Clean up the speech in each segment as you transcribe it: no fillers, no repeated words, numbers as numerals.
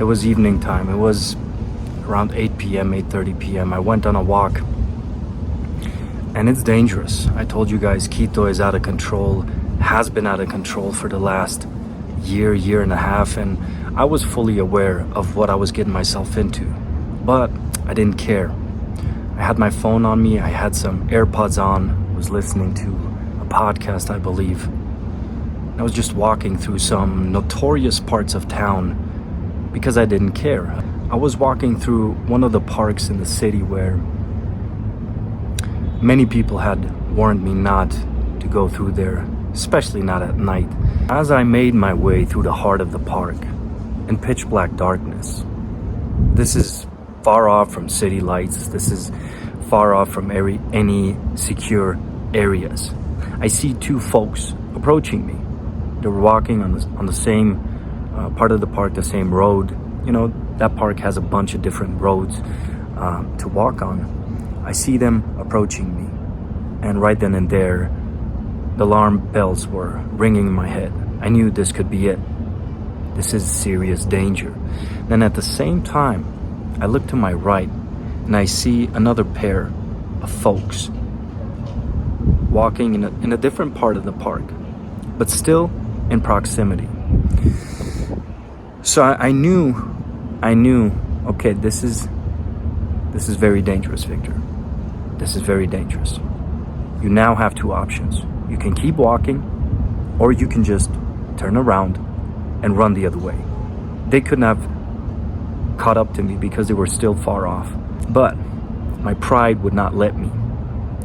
It was evening time. It was around 8 p.m., 8:30 p.m. I went on a walk, and it's dangerous. I told you guys Quito is out of control, has been out of control for the last year and a half, and I was fully aware of what I was getting myself into, but I didn't care. I had my phone on me, I had some AirPods on, was listening to a podcast, I believe. I was just walking through some notorious parts of town because I didn't care. I was walking through one of the parks in the city where many people had warned me not to go through there, especially not at night. As I made my way through the heart of the park, in pitch black darkness, this is far off from city lights, this is far off from any secure areas. I see two folks approaching me. They were walking on the same part of the park, the same road. You know, that park has a bunch of different roads to walk on. I see them approaching me, and right then and there, the alarm bells were ringing in my head. I knew this could be it. This is serious danger. Then at the same time, I look to my right, and I see another pair of folks walking in a different part of the park, but still in proximity. So I knew, okay, this is very dangerous, Victor. This is very dangerous. You now have two options. You can keep walking, or you can just turn around and run the other way. They couldn't have caught up to me because they were still far off. But my pride would not let me.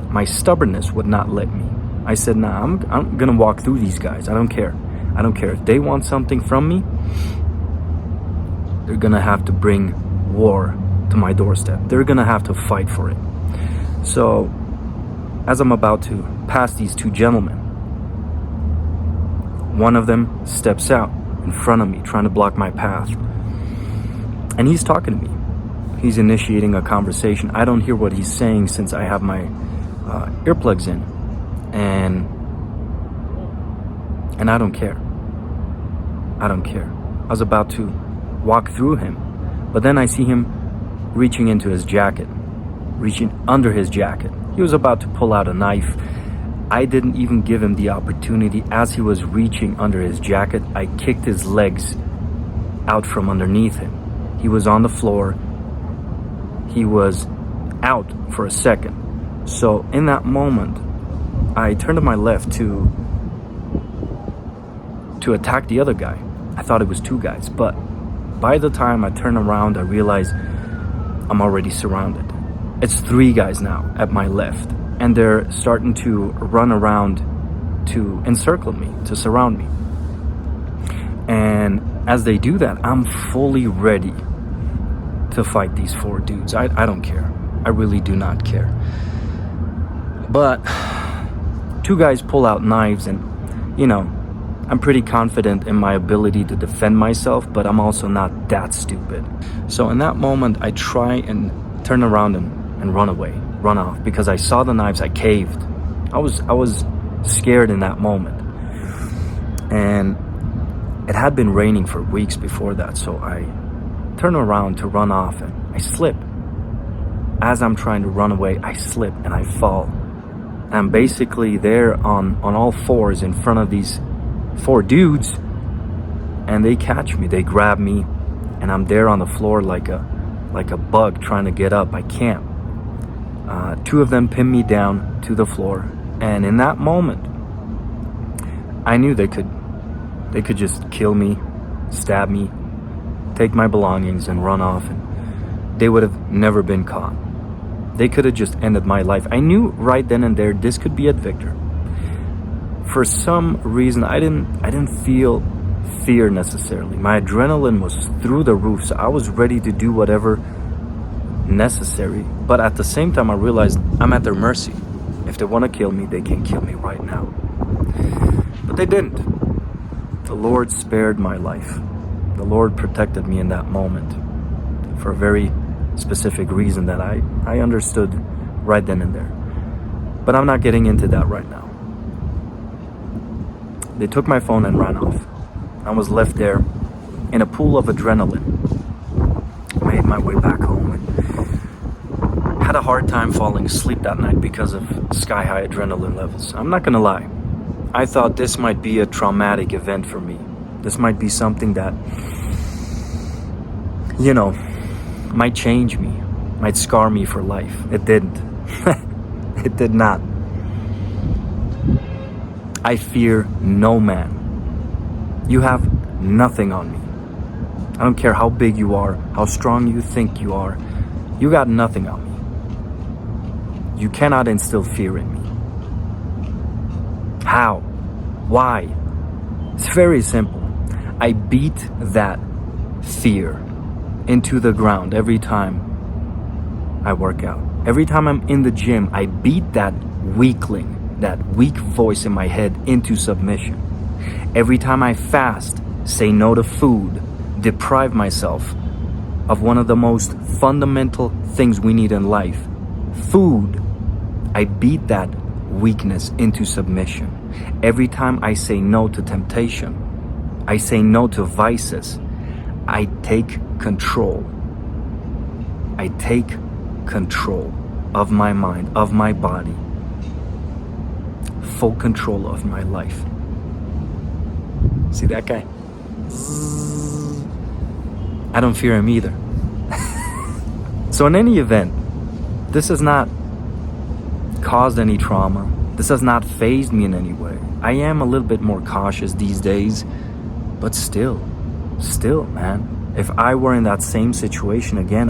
My stubbornness would not let me. I said, nah, I'm gonna walk through these guys. I don't care. I don't care. If they want something from me, they're gonna have to bring war to my doorstep. They're gonna have to fight for it. So, as I'm about to pass these two gentlemen, one of them steps out in front of me, trying to block my path. And he's talking to me. He's initiating a conversation. I don't hear what he's saying since I have my earplugs in. And I don't care. I don't care. I was about to walk through him, but then I see him reaching into his jacket, reaching under his jacket. He was about to pull out a knife. I didn't even give him the opportunity. As he was reaching under his jacket, I kicked his legs out from underneath him. He was on the floor. He was out for a second. So in that moment, I turned to my left to attack the other guy. I thought it was two guys, but by the time I turn around, I realize I'm already surrounded. It's three guys now at my left, and they're starting to run around to encircle me, to surround me. And as they do that, I'm fully ready to fight these four dudes. I don't care. I really do not care. But two guys pull out knives, and, you know, I'm pretty confident in my ability to defend myself, but I'm also not that stupid. So in that moment, I try and turn around and run away, run off, because I saw the knives. I caved. I was scared in that moment. And it had been raining for weeks before that, so I turn around to run off, and I slip. As I'm trying to run away, I slip and I fall. I'm basically there on all fours in front of these four dudes, and they catch me, they grab me, and I'm there on the floor like a bug trying to get up. I can't. Two of them pin me down to the floor, and in that moment, I knew they could just kill me, stab me, take my belongings, and run off, and they would have never been caught. They could have just ended my life. I knew right then and there this could be it, Victor. For some reason, I didn't feel fear necessarily. My adrenaline was through the roof, so I was ready to do whatever necessary. But at the same time, I realized I'm at their mercy. If they want to kill me, they can kill me right now. But they didn't. The Lord spared my life. The Lord protected me in that moment for a very specific reason that I understood right then and there. But I'm not getting into that right now. They took my phone and ran off. I was left there in a pool of adrenaline, made my way back home and had a hard time falling asleep that night because of sky-high adrenaline levels. I'm not gonna lie. I thought this might be a traumatic event for me. This might be something that, might change me, might scar me for life. It didn't. It did not. I fear no man. You have nothing on me. I don't care how big you are, how strong you think you are. You got nothing on me. You cannot instill fear in me. How? Why? It's very simple. I beat that fear into the ground every time I work out. Every time I'm in the gym, I beat that weakling, that weak voice in my head into submission. Every time I fast, say no to food, deprive myself of one of the most fundamental things we need in life, food, I beat that weakness into submission. Every time I say no to temptation, I say no to vices, I take control. I take control of my mind, of my body, full control of my life. See that guy? I don't fear him either. So in any event, this has not caused any trauma. This has not fazed me in any way. I am a little bit more cautious these days, but still, man, if I were in that same situation again,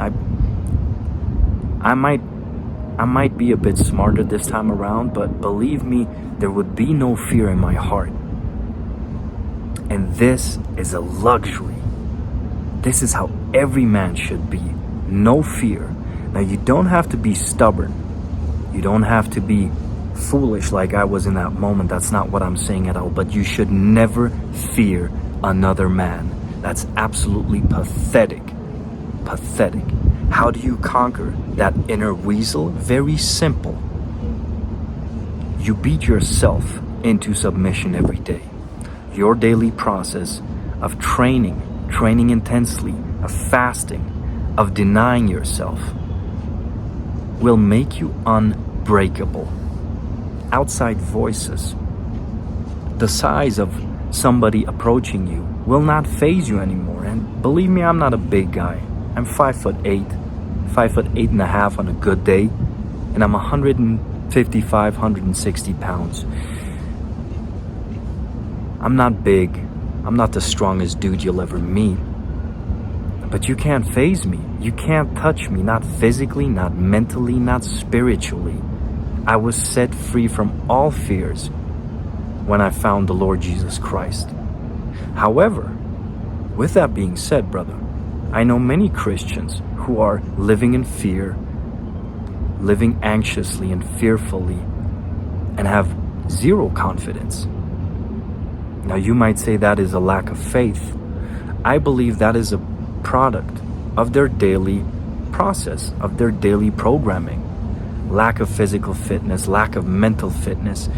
I might be a bit smarter this time around, but believe me, there would be no fear in my heart. And this is a luxury. This is how every man should be. No fear. Now, you don't have to be stubborn. You don't have to be foolish like I was in that moment. That's not what I'm saying at all. But you should never fear another man. That's absolutely pathetic. Pathetic. How do you conquer that inner weasel? Very simple. You beat yourself into submission every day. Your daily process of training intensely, of fasting, of denying yourself will make you unbreakable. Outside voices, the size of somebody approaching you will not faze you anymore. And believe me, I'm not a big guy. I'm 5'8", 5'8.5" on a good day, and I'm 155, 160 pounds. I'm not big. I'm not the strongest dude you'll ever meet. But you can't faze me. You can't touch me, not physically, not mentally, not spiritually. I was set free from all fears when I found the Lord Jesus Christ. However, with that being said, brother, I know many Christians who are living in fear, living anxiously and fearfully, and have zero confidence. Now, you might say that is a lack of faith. I believe that is a product of their daily process, of their daily programming. Lack of physical fitness, lack of mental fitness.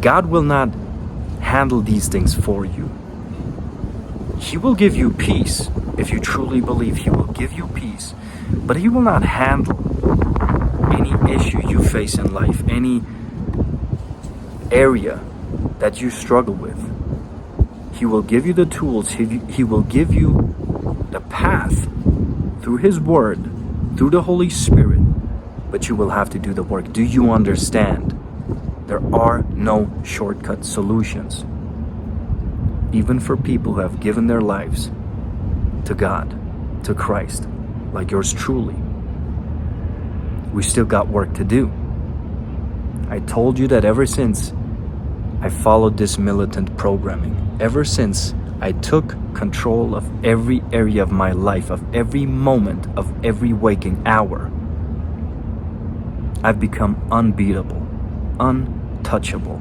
God will not handle these things for you. He will give you peace. If you truly believe, He will give you peace. But He will not handle any issue you face in life, any area that you struggle with. He will give you the tools. He will give you the path through His Word, through the Holy Spirit. But you will have to do the work. Do you understand? There are no shortcut solutions. Even for people who have given their lives to God, to Christ, like yours truly, we still got work to do. I told you that ever since I followed this militant programming, ever since I took control of every area of my life, of every moment, of every waking hour, I've become unbeatable, untouchable.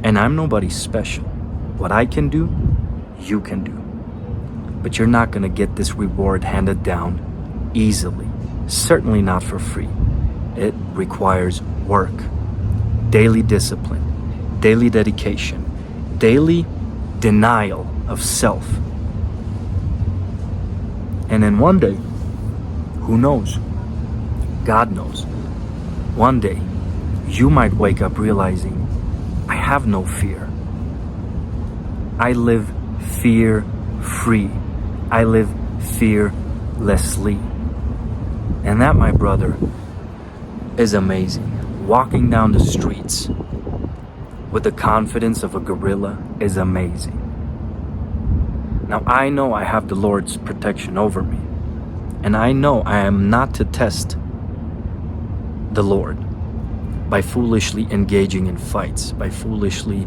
And I'm nobody special. What I can do, you can do. But you're not gonna get this reward handed down easily. Certainly not for free. It requires work, daily discipline, daily dedication, daily denial of self. And then one day, who knows? God knows. One day, you might wake up realizing, I have no fear. I live fear-free. I live fearlessly. And that, my brother, is amazing. Walking down the streets with the confidence of a gorilla is amazing. Now, I know I have the Lord's protection over me. And I know I am not to test the Lord by foolishly engaging in fights, by foolishly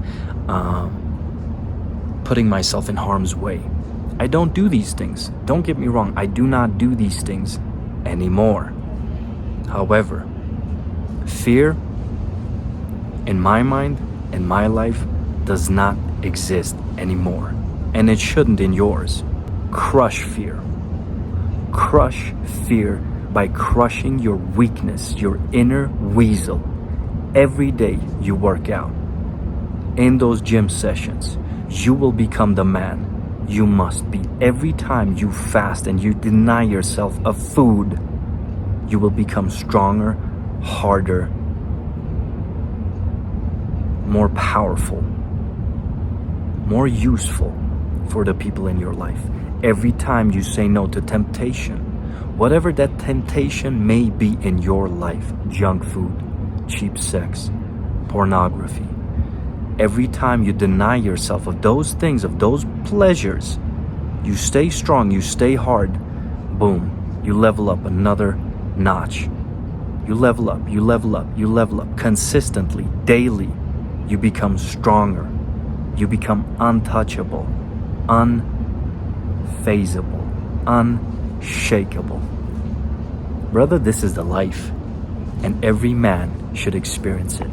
putting myself in harm's way. I don't do these things. Don't get me wrong. I do not do these things anymore. However, fear, in my mind, in my life, does not exist anymore. And it shouldn't in yours. Crush fear. Crush fear by crushing your weakness, your inner weasel. Every day you work out. In those gym sessions, you will become the man you must be. Every time you fast and you deny yourself of food, you will become stronger, harder, more powerful, more useful for the people in your life. Every time you say no to temptation, whatever that temptation may be in your life, junk food, cheap sex, pornography, every time you deny yourself of those things, of those pleasures, you stay strong, you stay hard, boom, you level up another notch. You level up, you level up, you level up consistently, daily. You become stronger. You become untouchable, unfazable, unshakable. Brother, this is the life, and every man should experience it.